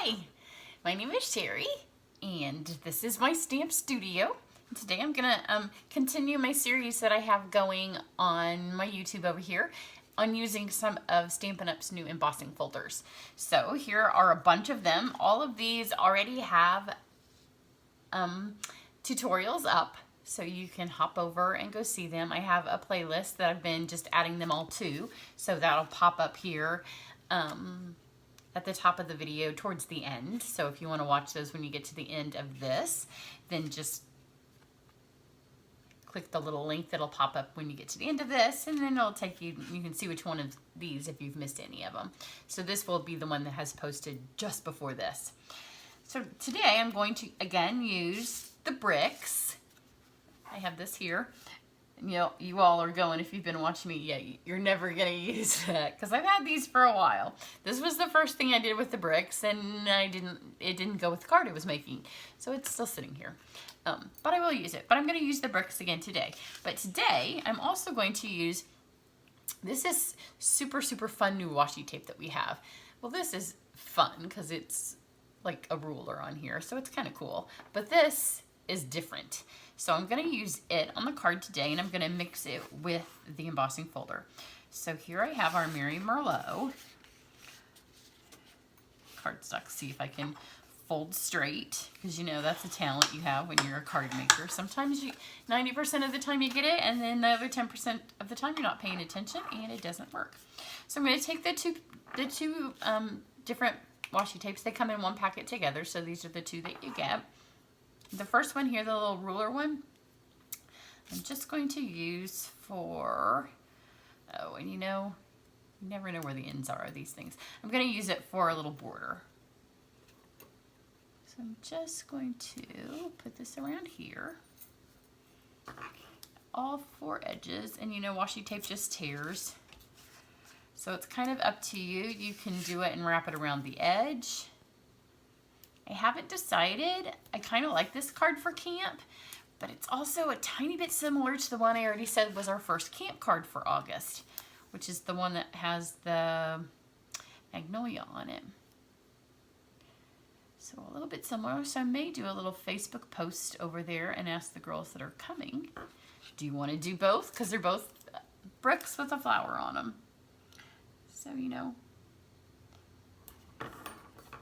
Hi, my name is Cheri, and this is my stamp studio. Today I'm gonna continue my series that I have going on my YouTube over here on using some of Stampin' Up's new embossing folders. So here are a bunch of them. All of these already have tutorials up, so you can hop over and go see them. I have a playlist that I've been just adding them all to, so that'll pop up here at the top of the video towards the end. So if you want to watch those when you get to the end of this, then just click the little link that'll pop up when you get to the end of this, and then it'll take you, you can see which one of these if you've missed any of them. So this will be the one that has posted just before this. So today I'm going to again use the bricks. I have this here. You know, you all are going, if you've been watching me, yeah, you're never gonna use that, because I've had these for a while. This was the first thing I did with the bricks, and it didn't go with the card I was making, so it's still sitting here. But I will use it. But I'm gonna use the bricks again today. But today, I'm also going to use, this is super, super fun new washi tape that we have. Well, this is fun, because it's like a ruler on here, so it's kind of cool. But this is different. So I'm going to use it on the card today, and I'm going to mix it with the embossing folder. So here I have our Mary Merlot cardstock. See if I can fold straight, because you know that's a talent you have when you're a card maker. Sometimes 90% of the time you get it, and then the other 10% of the time you're not paying attention and it doesn't work. So I'm going to take the two different washi tapes. They come in one packet together, so these are the two that you get. The first one here, the little ruler one, I'm just going to use for, oh, and you know, you never know where the ends are of these things. I'm going to use it for a little border. So I'm just going to put this around here. All four edges, and you know, washi tape just tears. So it's kind of up to you. You can do it and wrap it around the edge. I haven't decided. I kind of like this card for camp, but it's also a tiny bit similar to the one I already said was our first camp card for August, which is the one that has the magnolia on it. So a little bit similar. So I may do a little Facebook post over there and ask the girls that are coming, do you want to do both? Because they're both bricks with a flower on them. So, you know,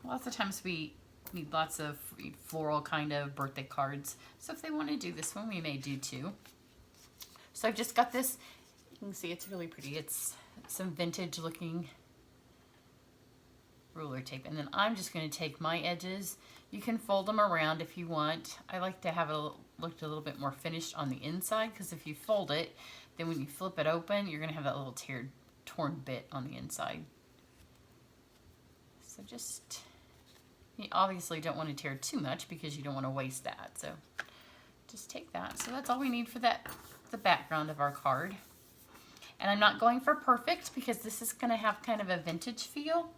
lots of times we need lots of floral kind of birthday cards. So if they want to do this one, we may do too. So I've just got this. You can see it's really pretty. It's some vintage looking ruler tape. And then I'm just going to take my edges. You can fold them around if you want. I like to have it look a little bit more finished on the inside, because if you fold it, then when you flip it open, you're going to have that little torn bit on the inside. So just, you obviously don't want to tear too much because you don't want to waste that. So just take that. So that's all we need for that, the background of our card. And I'm not going for perfect because this is going to have kind of a vintage feel.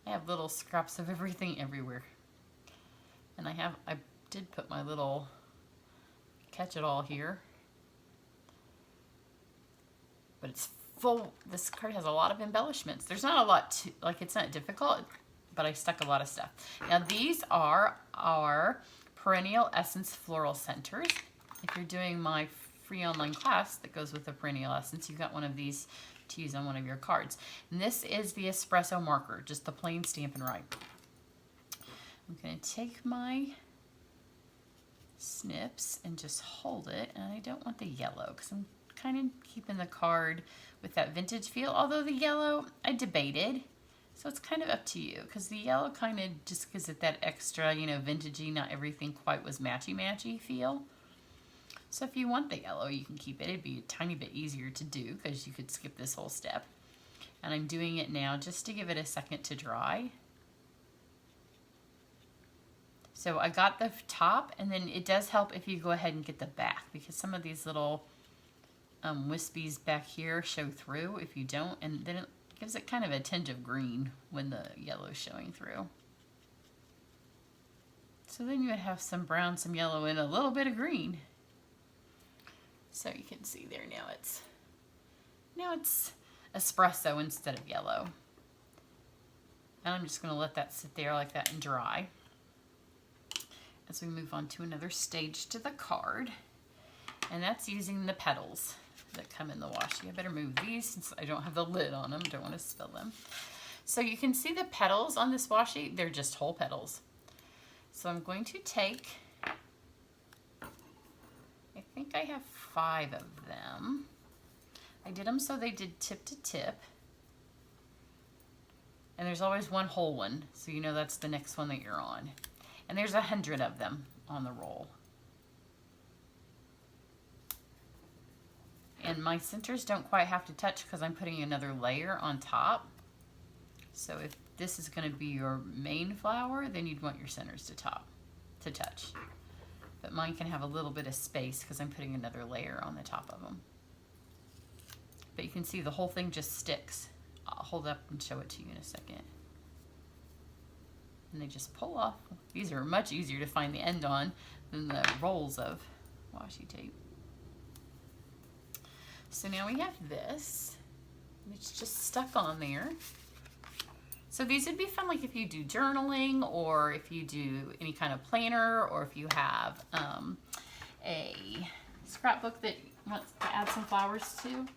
I have little scraps of everything everywhere. And I did put my little catch-it-all here. But it's full. This card has a lot of embellishments. There's not a lot to, like, it's not difficult, but I stuck a lot of stuff. Now these are our Perennial Essence Floral Centers. If you're doing my free online class that goes with the Perennial Essence, you've got one of these to use on one of your cards. And this is the espresso marker, just the plain Stampin' Up. I'm going to take my snips and just hold it, and I don't want the yellow because I'm kind of keeping the card with that vintage feel, although the yellow I debated. So it's kind of up to you, because the yellow kind of just gives it that extra, you know, vintagey, not everything quite was matchy-matchy feel. So if you want the yellow, you can keep it. It'd be a tiny bit easier to do because you could skip this whole step. And I'm doing it now just to give it a second to dry. So I got the top, and then it does help if you go ahead and get the back, because some of these little wispies back here show through if you don't, and then it gives it kind of a tinge of green when the yellow is showing through. So then you would have some brown, some yellow, and a little bit of green. So you can see there now it's espresso instead of yellow. And I'm just going to let that sit there like that and dry as we move on to another stage to the card. And that's using the petals that come in the washi. I better move these since I don't have the lid on them. Don't want to spill them. So you can see the petals on this washi. They're just whole petals. So I'm going to take, I think I have 5 of them. I did them so they did tip to tip. And there's always one whole one, so you know that's the next one that you're on. And there's 100 of them on the roll. And my centers don't quite have to touch because I'm putting another layer on top. So if this is going to be your main flower, then you'd want your centers to touch. But mine can have a little bit of space because I'm putting another layer on the top of them. But you can see the whole thing just sticks. I'll hold up and show it to you in a second. And they just pull off. These are much easier to find the end on than the rolls of washi tape. So now we have this. It's just stuck on there. So these would be fun like if you do journaling or if you do any kind of planner or if you have a scrapbook that you want to add some flowers to.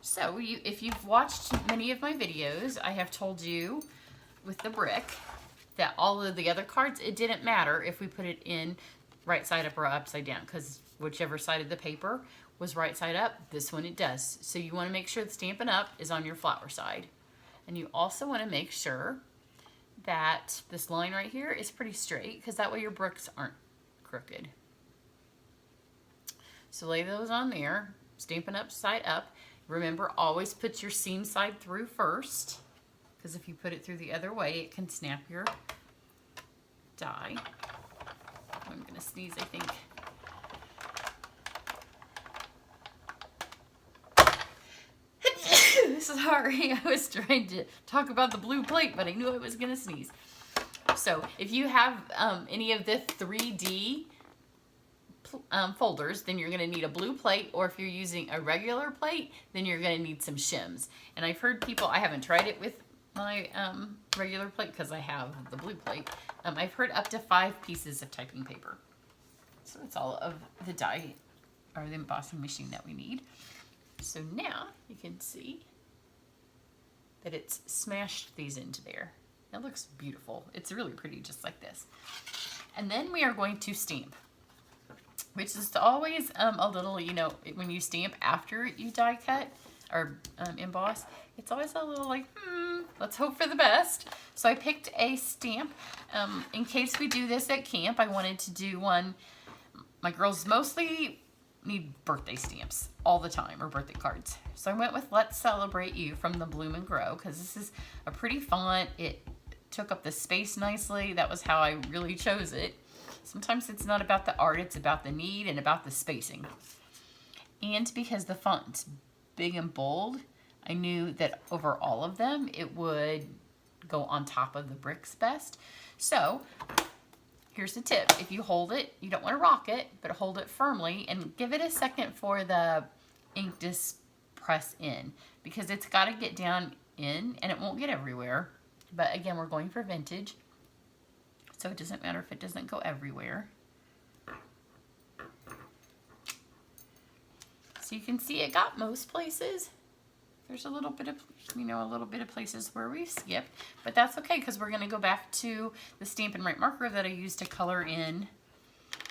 So if you've watched many of my videos, I have told you with the brick that all of the other cards, it didn't matter if we put it in right side up or upside down because whichever side of the paper was right side up, this one it does. So you want to make sure the Stampin' Up! Is on your flower side. And you also want to make sure that this line right here is pretty straight because that way your bricks aren't crooked. So lay those on there, Stampin' Up! Side up. Remember, always put your seam side through first, because if you put it through the other way, it can snap your die. I'm going to sneeze, I think. Sorry, I was trying to talk about the blue plate, but I knew I was going to sneeze. So if you have any of the 3D folders, then you're going to need a blue plate, or if you're using a regular plate, then you're going to need some shims. And I've heard people, I haven't tried it with my regular plate because I have the blue plate. I've heard up to 5 pieces of typing paper. So it's all of the die or the embossing machine that we need. So now you can see that it's smashed these into there. It looks beautiful. It's really pretty just like this. And then we are going to stamp, which is always a little, you know, when you stamp after you die cut or emboss, it's always a little like, let's hope for the best. So I picked a stamp. In case we do this at camp, I wanted to do one. My girls mostly need birthday stamps all the time, or birthday cards. So I went with Let's Celebrate You from the Bloom and Grow, because this is a pretty font. It took up the space nicely. That was how I really chose it. Sometimes it's not about the art, it's about the need and about the spacing. And because the font's big and bold, I knew that over all of them, it would go on top of the bricks best. So here's the tip. If you hold it, you don't want to rock it, but hold it firmly and give it a second for the ink to press in, because it's got to get down in and it won't get everywhere. But again, we're going for vintage, so it doesn't matter if it doesn't go everywhere. So you can see it got most places. There's a little bit of, you know, a little bit of places where we skipped, but that's okay because we're going to go back to the Stampin' Right marker that I used to color in,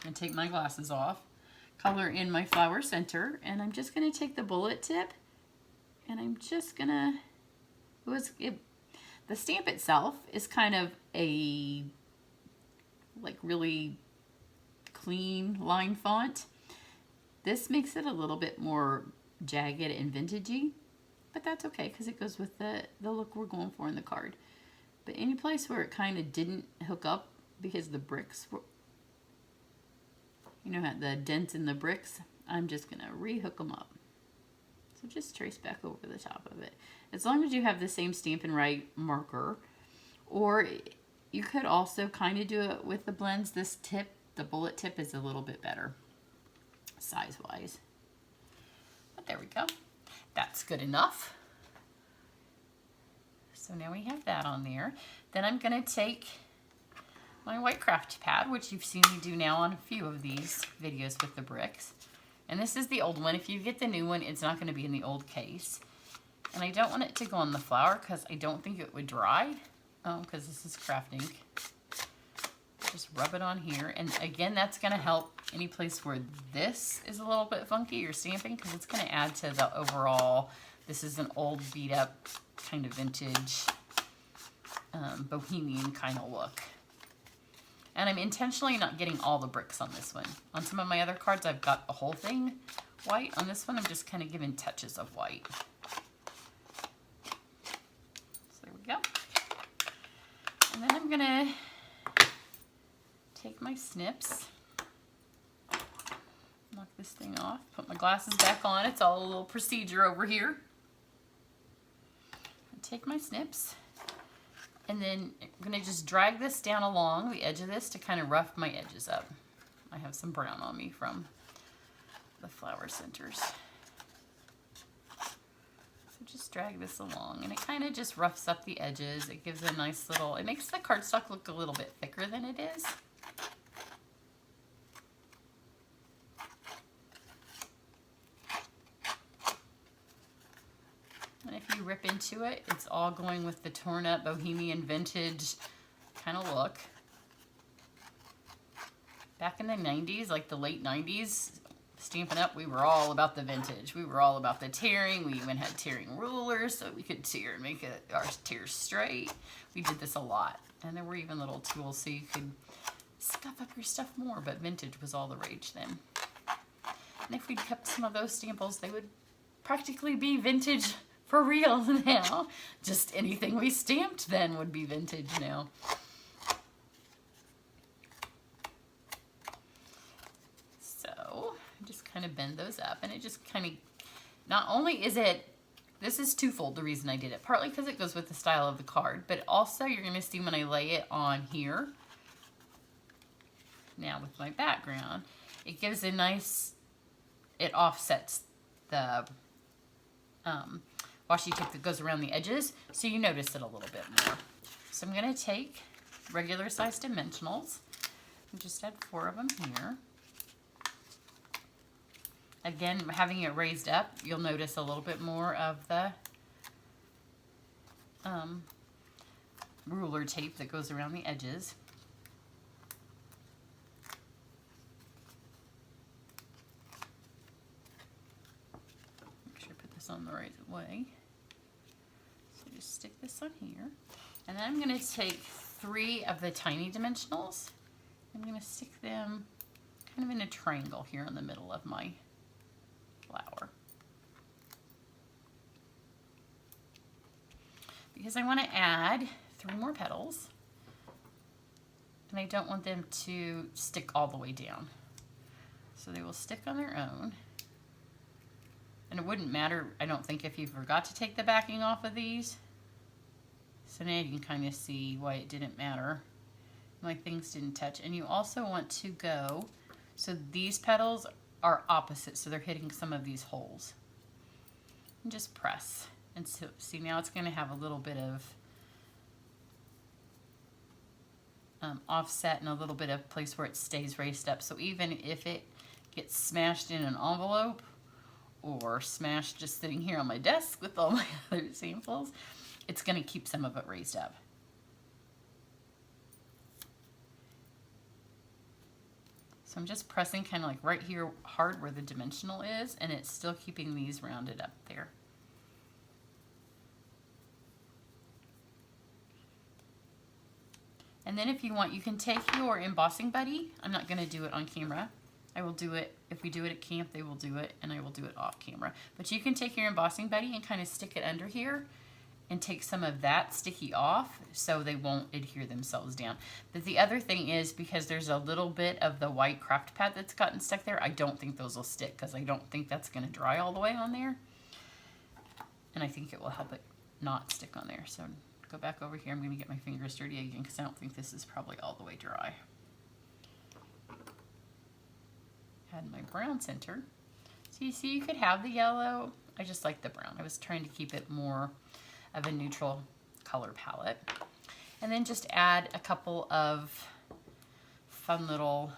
and take my glasses off, color in my flower center, and I'm just going to take the bullet tip, and I'm just going to, the stamp itself is kind of a, like, really clean line font. This makes it a little bit more jagged and vintagey. But that's okay because it goes with the look we're going for in the card. But any place where it kind of didn't hook up because the bricks were, you know, the dents in the bricks, I'm just going to re-hook them up. So just trace back over the top of it. As long as you have the same Stampin' Right marker, or you could also kind of do it with the blends. This tip, the bullet tip, is a little bit better size-wise. But there we go. That's good enough. So now we have that on there. Then I'm going to take my white craft pad, which you've seen me do now on a few of these videos with the bricks. And this is the old one. If you get the new one, it's not going to be in the old case. And I don't want it to go on the flour because I don't think it would dry. Oh, because this is craft ink. Just rub it on here. And again, that's going to help any place where this is a little bit funky or stamping, because it's going to add to the overall, this is an old beat up kind of vintage bohemian kind of look. And I'm intentionally not getting all the bricks on this one. On some of my other cards, I've got the whole thing white. On this one, I'm just kind of giving touches of white. So there we go. And then I'm gonna take my snips, knock this thing off, put my glasses back on. It's all a little procedure over here. Take my snips, and then I'm gonna just drag this down along the edge of this to kind of rough my edges up. I have some brown on me from the flower centers. So just drag this along, and it kind of just roughs up the edges. It gives a nice little, it makes the cardstock look a little bit thicker than it is. And if you rip into it, it's all going with the torn up bohemian vintage kind of look. Back in the 90s, like the late 90s, Stampin' Up, we were all about the vintage. We were all about the tearing. We even had tearing rulers so we could tear and make our tears straight. We did this a lot. And there were even little tools so you could scuff up your stuff more, but vintage was all the rage then. And if we'd kept some of those samples, they would practically be vintage for real now. Just anything we stamped then would be vintage now. So just kind of bend those up, and it just kind of, not only is it, this is twofold the reason I did it. Partly because it goes with the style of the card, but also you're going to see when I lay it on here, now with my background, it gives a nice, it offsets the washi tape that goes around the edges, so you notice it a little bit more. So I'm going to take regular size dimensionals and just add 4 of them here. Again, having it raised up, you'll notice a little bit more of the ruler tape that goes around the edges. Make sure I put this on the right way. So just stick this on here. And then I'm going to take 3 of the tiny dimensionals. I'm going to stick them kind of in a triangle here in the middle of my flower. Because I want to add 3 more petals, and I don't want them to stick all the way down. So they will stick on their own. And it wouldn't matter, I don't think, if you forgot to take the backing off of these. So now you can kind of see why it didn't matter. My things didn't touch. And you also want to go, so these petals are opposite, so they're hitting some of these holes. And just press. And so, see, now it's going to have a little bit of offset and a little bit of place where it stays raised up. So even if it gets smashed in an envelope or smashed just sitting here on my desk with all my other samples, it's going to keep some of it raised up. So I'm just pressing kind of like right here hard where the dimensional is, and it's still keeping these rounded up there. And then if you want, you can take your embossing buddy. I'm not going to do it on camera. I will do it, if we do it at camp, they will do it, and I will do it off camera. But you can take your embossing buddy and kind of stick it under here and take some of that sticky off so they won't adhere themselves down. But the other thing is, because there's a little bit of the white craft pad that's gotten stuck there, I don't think those will stick because I don't think that's going to dry all the way on there. And I think it will help it not stick on there. So go back over here. I'm going to get my fingers dirty again because I don't think this is probably all the way dry. Had my brown center. So you see you could have the yellow. I just like the brown. I was trying to keep it more of a neutral color palette. And then just add a couple of fun little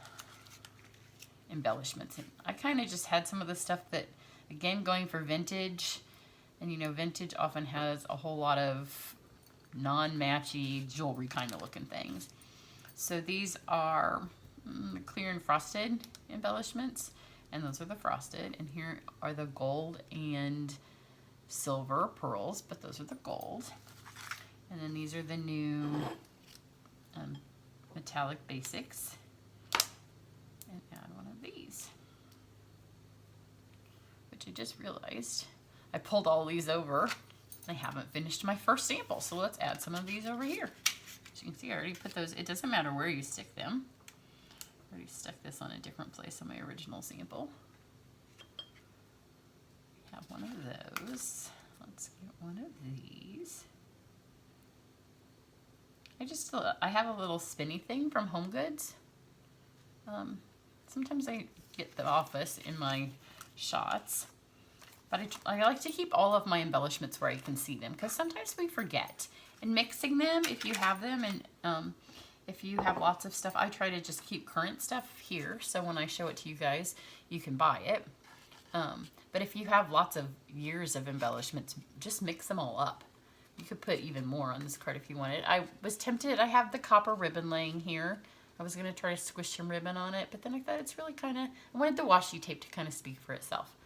embellishments. And I kind of just had some of the stuff that, again, going for vintage, and you know, vintage often has a whole lot of non-matchy jewelry kind of looking things. So these are clear and frosted embellishments, and those are the frosted, and here are the gold and silver pearls, but those are the gold. And then these are the new metallic basics. And add one of these, which I just realized I pulled all these over. I haven't finished my first sample, so let's add some of these over here. As you can see, I already put those. It doesn't matter where you stick them. I already stuck this on a different place on my original sample. Have one of those. Let's get one of these. I have a little spinny thing from Home Goods. Sometimes I get the Office in my shots, but I like to keep all of my embellishments where I can see them, because sometimes we forget. And mixing them, if you have them, and if you have lots of stuff, I try to just keep current stuff here, so when I show it to you guys, you can buy it. But if you have lots of years of embellishments, just mix them all up. You could put even more on this card if you wanted. I was tempted. I have the copper ribbon laying here. I was going to try to squish some ribbon on it, but then I thought it's really kind of, I wanted the washi tape to kind of speak for itself.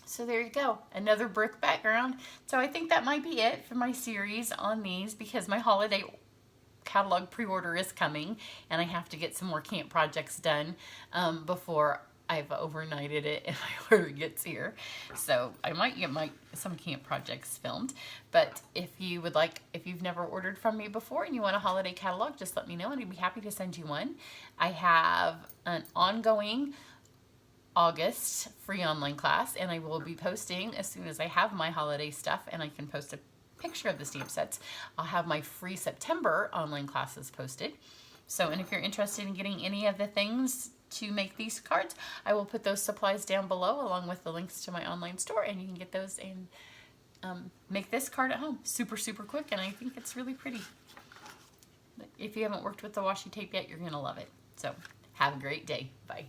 So there you go, another brick background. So I think that might be it for my series on these, because my holiday catalog pre-order is coming, and I have to get some more camp projects done before I've overnighted it and my order gets here. So I might get some camp projects filmed. But if you would like, if you've never ordered from me before and you want a holiday catalog, just let me know and I'd be happy to send you one. I have an ongoing August free online class, and I will be posting as soon as I have my holiday stuff and I can post a picture of the stamp sets. I'll have my free September online classes posted. So, and if you're interested in getting any of the things to make these cards, I will put those supplies down below along with the links to my online store, and you can get those and make this card at home super, super quick, and I think it's really pretty. If you haven't worked with the washi tape yet, you're going to love it. So have a great day. Bye.